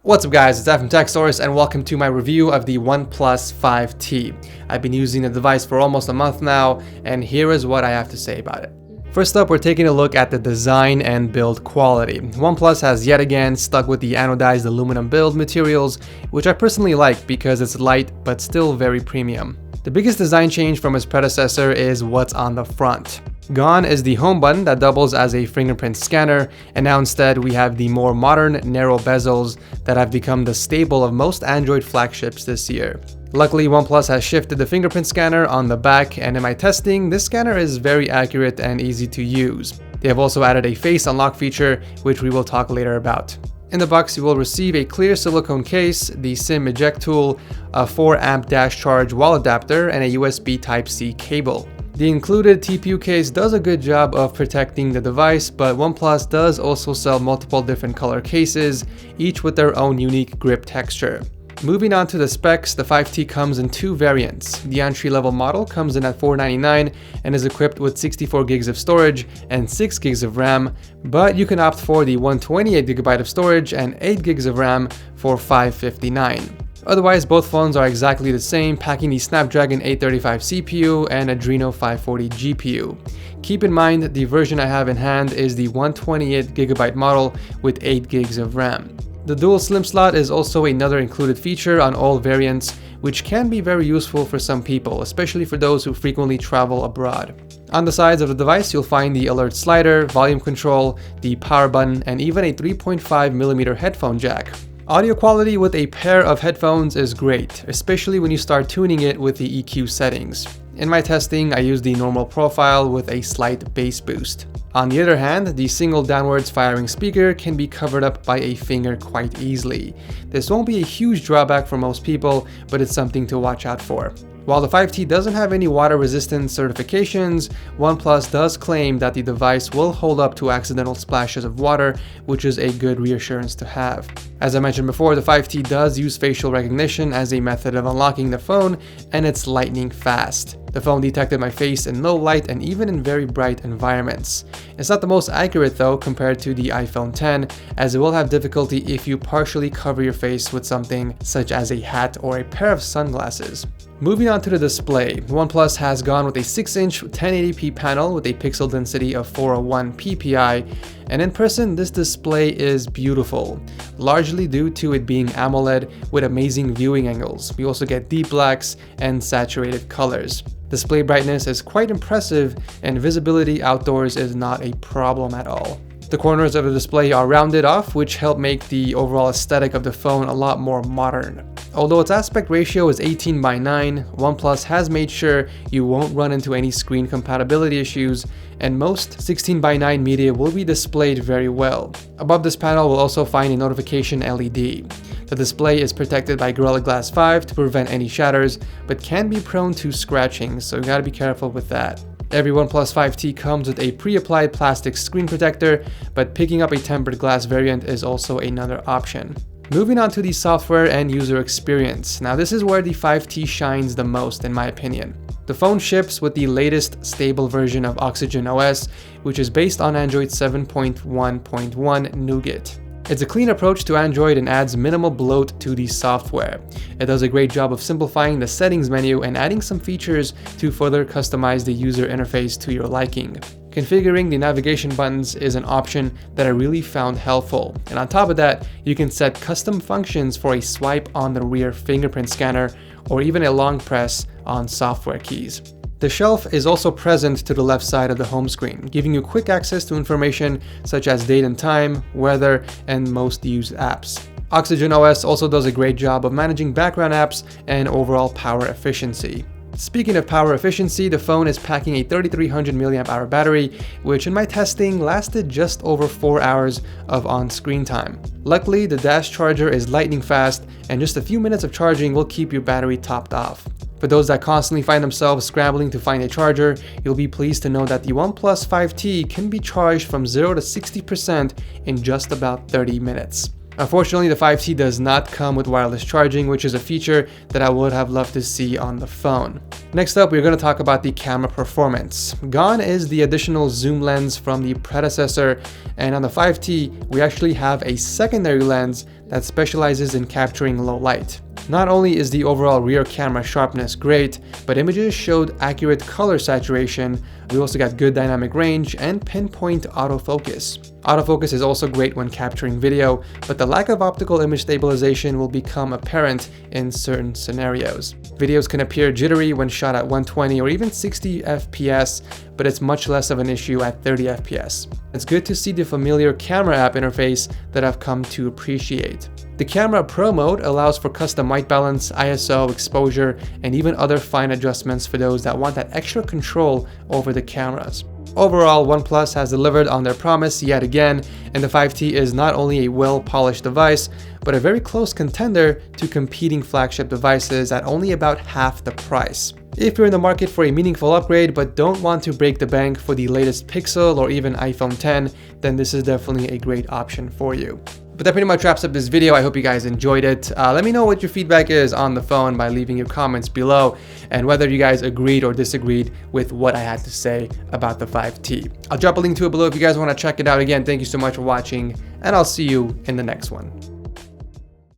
What's up guys, it's Ev from TechSource and welcome to my review of the OnePlus 5T. I've been using the device for almost a month now, and here is what I have to say about it. First up, we're taking a look at the design and build quality. OnePlus has yet again stuck with the anodized aluminum build materials, which I personally like because it's light but still very premium. The biggest design change from its predecessor is what's on the front. Gone is the home button that doubles as a fingerprint scanner, and now instead we have the more modern narrow bezels that have become the staple of most Android flagships this year. Luckily, OnePlus has shifted the fingerprint scanner on the back, and in my testing, this scanner is very accurate and easy to use. They have also added a face unlock feature, which we will talk later about. In the box, you will receive a clear silicone case, the SIM eject tool, a 4-amp dash charge wall adapter, and a USB Type-C cable. The included TPU case does a good job of protecting the device, but OnePlus does also sell multiple different color cases, each with their own unique grip texture. Moving on to the specs, the 5T comes in two variants. The entry-level model comes in at $499 and is equipped with 64 gigs of storage and 6 gigs of RAM, but you can opt for the 128GB of storage and 8 gigs of RAM for $559. Otherwise, both phones are exactly the same, packing the Snapdragon 835 CPU and Adreno 540 GPU. Keep in mind, the version I have in hand is the 128GB model with 8 gigs of RAM. The dual SIM slot is also another included feature on all variants, which can be very useful for some people, especially for those who frequently travel abroad. On the sides of the device, you'll find the alert slider, volume control, the power button, and even a 3.5mm headphone jack. Audio quality with a pair of headphones is great, especially when you start tuning it with the EQ settings. In my testing, I used the normal profile with a slight bass boost. On the other hand, the single downwards firing speaker can be covered up by a finger quite easily. This won't be a huge drawback for most people, but it's something to watch out for. While the 5T doesn't have any water resistance certifications, OnePlus does claim that the device will hold up to accidental splashes of water, which is a good reassurance to have. As I mentioned before, the 5T does use facial recognition as a method of unlocking the phone, and it's lightning fast. The phone detected my face in low light and even in very bright environments. It's not the most accurate though compared to the iPhone X, as it will have difficulty if you partially cover your face with something such as a hat or a pair of sunglasses. Moving on to the display, OnePlus has gone with a 6-inch 1080p panel with a pixel density of 401 ppi, and in person this display is beautiful, largely due to it being AMOLED with amazing viewing angles. We also get deep blacks and saturated colors. Display brightness is quite impressive, and visibility outdoors is not a problem at all. The corners of the display are rounded off, which help make the overall aesthetic of the phone a lot more modern. Although its aspect ratio is 18:9, OnePlus has made sure you won't run into any screen compatibility issues, and most 16:9 media will be displayed very well. Above this panel, we'll also find a notification LED. The display is protected by Gorilla Glass 5 to prevent any shatters, but can be prone to scratching, so you gotta be careful with that. Every OnePlus 5T comes with a pre-applied plastic screen protector, but picking up a tempered glass variant is also another option. Moving on to the software and user experience. Now this is where the 5T shines the most in my opinion. The phone ships with the latest stable version of Oxygen OS, which is based on Android 7.1.1 Nougat. It's a clean approach to Android and adds minimal bloat to the software. It does a great job of simplifying the settings menu and adding some features to further customize the user interface to your liking. Configuring the navigation buttons is an option that I really found helpful, and on top of that, you can set custom functions for a swipe on the rear fingerprint scanner or even a long press on software keys. The shelf is also present to the left side of the home screen, giving you quick access to information such as date and time, weather, and most used apps. Oxygen OS also does a great job of managing background apps and overall power efficiency. Speaking of power efficiency, the phone is packing a 3300 mAh battery, which in my testing lasted just over 4 hours of on-screen time. Luckily, the dash charger is lightning fast, and just a few minutes of charging will keep your battery topped off. For those that constantly find themselves scrambling to find a charger, you'll be pleased to know that the OnePlus 5T can be charged from 0 to 60% in just about 30 minutes. Unfortunately, the 5T does not come with wireless charging, which is a feature that I would have loved to see on the phone. Next up, we're going to talk about the camera performance. Gone is the additional zoom lens from the predecessor, and on the 5T, we actually have a secondary lens that specializes in capturing low light. Not only is the overall rear camera sharpness great, but images showed accurate color saturation. We also got good dynamic range and pinpoint autofocus. Autofocus is also great when capturing video, but the lack of optical image stabilization will become apparent in certain scenarios. Videos can appear jittery when shot at 120 or even 60 FPS, but it's much less of an issue at 30 FPS. It's good to see the familiar camera app interface that I've come to appreciate. The Camera Pro mode allows for custom white balance, ISO, exposure, and even other fine adjustments for those that want that extra control over the cameras. Overall, OnePlus has delivered on their promise yet again, and the 5T is not only a well-polished device, but a very close contender to competing flagship devices at only about half the price. If you're in the market for a meaningful upgrade but don't want to break the bank for the latest Pixel or even iPhone 10, then this is definitely a great option for you. But that pretty much wraps up this video. I hope you guys enjoyed it. Let me know what your feedback is on the phone by leaving your comments below, and whether you guys agreed or disagreed with what I had to say about the 5T. I'll drop a link to it below if you guys want to check it out. Again, thank you so much for watching, and I'll see you in the next one.